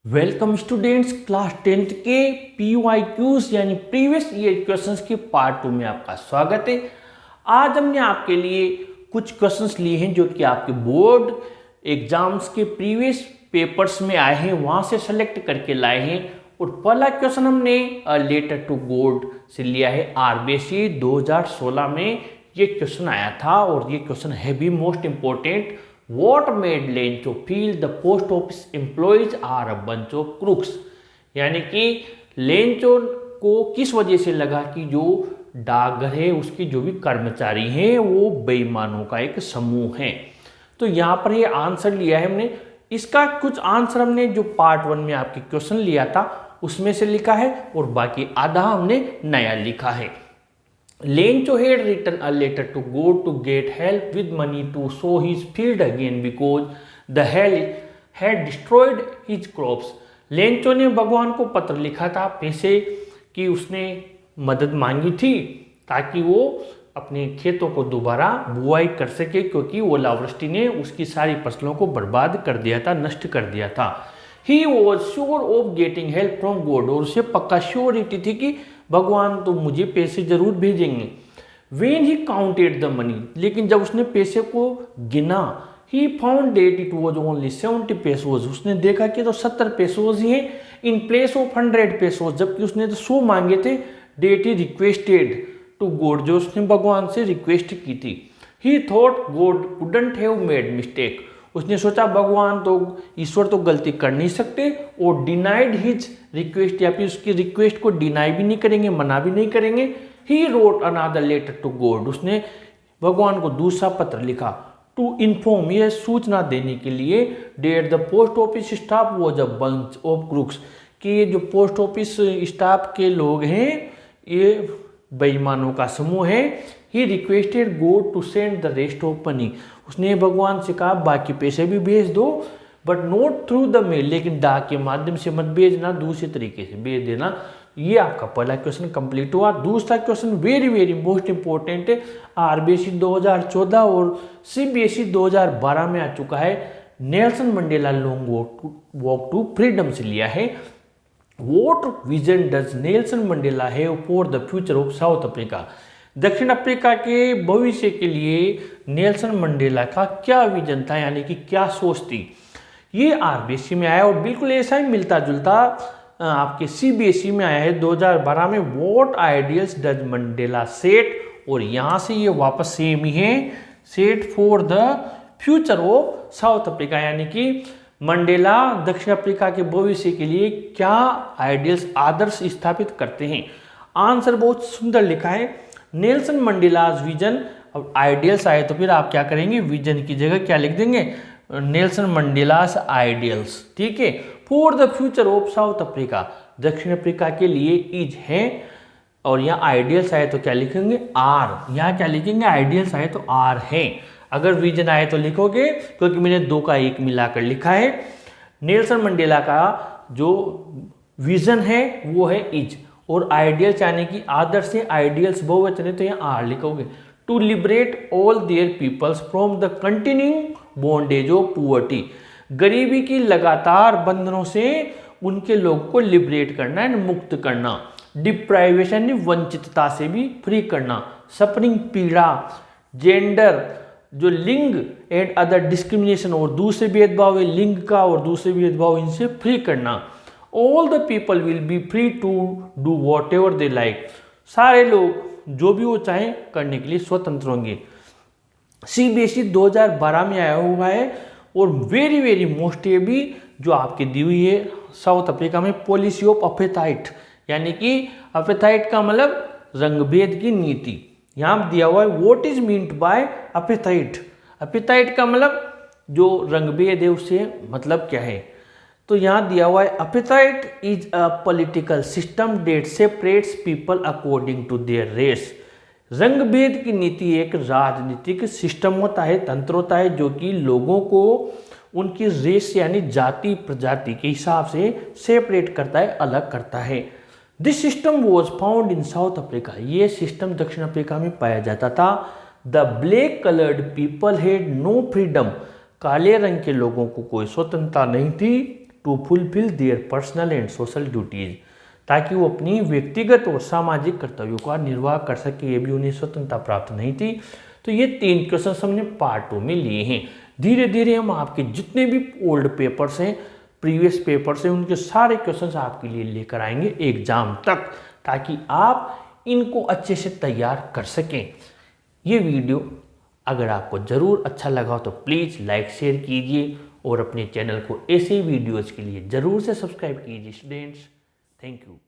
Welcome students, class 10th के PYQs यानी previous year questions के पार्ट 2 में आपका स्वागत है। आज हमने आपके लिए कुछ क्वेश्चंस लिए हैं जो कि आपके बोर्ड एग्जाम्स के प्रीवियस पेपर्स में आए हैं, वहां से सेलेक्ट करके लाए हैं। और पहला क्वेश्चन हमने लेटर टू गॉड से लिया है। RBSE 2016 में ये क्वेश्चन आया था और ये क्वेश्चन है भी most important. What made Lencho feel the post office employees are a bunch of crooks? यानी कि लेंचो को किस वजह से लगा कि जो डाकघर है उसके जो भी कर्मचारी हैं वो बेईमानों का एक समूह है। तो यहाँ पर ये आंसर लिया है हमने। इसका कुछ आंसर हमने जो पार्ट 1 में आपके क्वेश्चन लिया था उसमें से लिखा है और बाकी आधा हमने नया लिखा है। Lencho had written a letter to God to get help with money to sow his field again because the hell had destroyed his crops. Lencho ने भगवान को पत्र लिखा था पैसे की उसने मदद मांगी थी ताकि वो अपने खेतों को दोबारा बुआई कर सके, क्योंकि ओलावृष्टि ने उसकी सारी फसलों को बर्बाद कर दिया था, नष्ट कर दिया था। He was sure of getting help from God, और उसे पक्का श्योरिटी थी कि भगवान तो मुझे पैसे जरूर भेजेंगे। When he counted the money, लेकिन जब उसने पैसे को गिना, he found that it was only 70 pesos, उसने देखा कि तो 70 pesos ही हैं in place of 100 pesos, जबकि उसने तो 100 मांगे थे। That he requested to God, जो उसने भगवान से रिक्वेस्ट की थी। He thought God couldn't have made mistake, उसने सोचा भगवान तो ईश्वर तो गलती कर नहीं सकते, और डिनाइड हिज रिक्वेस्ट, या फिर उसकी रिक्वेस्ट को डिनाई भी नहीं करेंगे, मना भी नहीं करेंगे। He wrote another letter to God, उसने भगवान को दूसरा पत्र लिखा टू इन्फॉर्म, यह सूचना देने के लिए, that the post office staff was a bunch of crooks, कि ये जो पोस्ट ऑफिस स्टाफ के लोग हैं ये बेईमानों का समूह है। He requested God to send the rest of money, उसने भगवान से कहा बाकी पैसे भी भेज दो, but not through the mail, लेकिन डाक के माध्यम से मत भेजना, दूसरे तरीके से भेज देना। ये आपका पहला क्वेश्चन कंप्लीट हुआ। दूसरा question very very most important है, RBSE 2014 और CBSE 2012 में आ चुका है। Nelson Mandela long walk to freedom से लिया है। What vision does Nelson Mandela have for the future of South Africa? दक्षिण अफ्रीका के भविष्य के लिए नेल्सन मंडेला का क्या विजन था, यानी कि क्या सोच थी। ये RBSE में आया और बिल्कुल ऐसा ही मिलता जुलता आपके CBSE में आया है 2012 में। What ideals does Mandela set, और यहाँ से ये वापस सेम ही है, set for the future of South Africa, यानी कि मंडेला दक्षिण अफ्रीका के भविष्य के लिए क्या आइडियल्स आदर्श स्थापित करते हैं। आंसर बहुत सुंदर लिखा है, नेल्सन मंडेलाज विजन। अब आइडियल्स आए तो फिर आप क्या करेंगे, विजन की जगह क्या लिख देंगे, नेल्सन मंडेलास आइडियल्स, ठीक है। For the future of South Africa, दक्षिण अफ्रीका के लिए इज है, और यहाँ आइडियल्स आए तो क्या लिखेंगे, आर। यहाँ क्या लिखेंगे, आइडियल्स आए तो आर है। अगर विजन आए तो लिखोगे, क्योंकि मैंने दो का एक मिलाकर लिखा है। नेल्सन मंडेला का जो विजन है वो है इज, और आइडियल्स यानी कि आदर्श है, आइडियल्स बहुवचन है तो यहाँ आर लिखोगे। To liberate all their peoples from the continuing bondage of poverty, गरीबी की लगातार बंधनों से उनके लोगों को लिबरेट करना है, मुक्त करना। डिप्राइवेशन, वंचितता से भी फ्री करना। सफरिंग, पीड़ा। जेंडर, जो लिंग एंड अदर डिस्क्रिमिनेशन, और दूसरे भेदभाव है लिंग का और दूसरे भेदभाव, इनसे फ्री करना। All the people will be free to do whatever they like, सारे लोग जो भी वो चाहें करने के लिए स्वतंत्र होंगे। CBSE 2012 में आया हुआ है, और वेरी वेरी मोस्ट ये भी जो आपकी दी हुई है साउथ अफ्रीका में, पॉलिसी ऑफ अपेथाइट, यानी कि अपेथाइट का मतलब रंगभेद की नीति। यहाँ दिया हुआ है व्हाट इज मीन्ड बाय अपेथाइट, अपेथाइट का मतलब जो रंगभेद है उससे मतलब क्या है। तो यहाँ दिया हुआ है apartheid is a political system that separates people according to their race, रंगभेद की नीति एक राजनीतिक सिस्टम होता है, तंत्र होता है, जो कि लोगों को उनकी रेस यानी जाति प्रजाति के हिसाब से सेपरेट करता है, अलग करता है। This system was found in South Africa, ये सिस्टम दक्षिण अफ्रीका में पाया जाता था। The black coloured people had no freedom, काले रंग के लोगों को कोई स्वतंत्रता नहीं थी। To fulfil their personal and social duties, ताकि वो अपनी व्यक्तिगत और सामाजिक कर्तव्यों का निर्वाह कर सके। ये भी उन्हें स्वतंत्रता प्राप्त नहीं थी। तो ये 3 क्वेश्चन हमने पार्ट 2 में लिए हैं। धीरे धीरे हम आपके जितने भी ओल्ड पेपर्स हैं, प्रीवियस पेपर्स हैं, उनके सारे क्वेश्चंस आपके लिए लेकर आएंगे एग्जाम तक, ताकि आप इनको अच्छे से तैयार कर सकें। ये वीडियो अगर आपको ज़रूर अच्छा लगा हो तो प्लीज़ लाइक शेयर कीजिए और अपने चैनल को ऐसे वीडियोज़ के लिए ज़रूर से सब्सक्राइब कीजिए स्टूडेंट्स। Thank you.